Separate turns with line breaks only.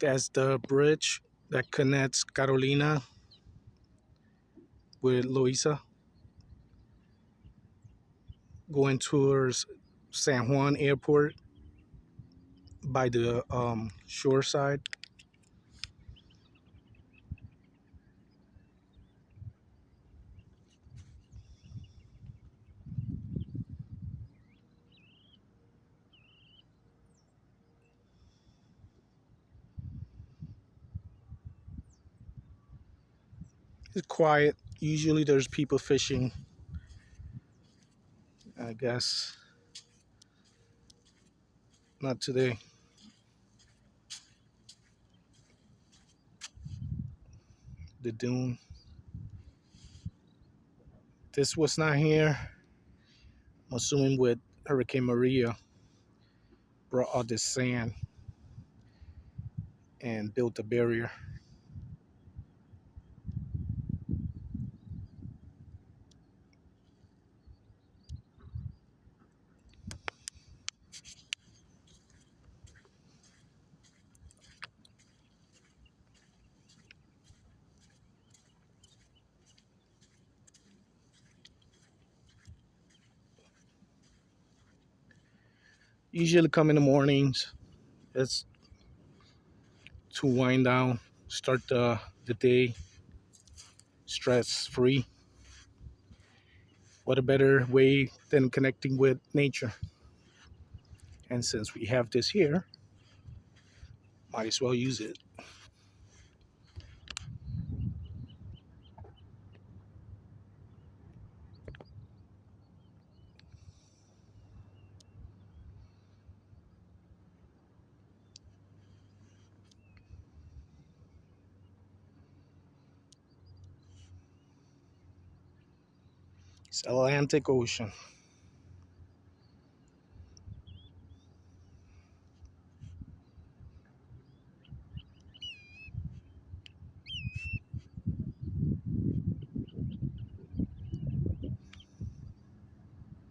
That's the bridge that connects Carolina with Loiza, going towards San Juan Airport by the shore side. It's quiet. Usually there's people fishing. I guess not today. The dune. This was not here. I'm assuming with Hurricane Maria brought all this sand and built a barrier. Usually come in the mornings. It's to wind down, start the day stress free. What a better way than connecting with nature? And since we have this here, might as well use it. It's Atlantic Ocean.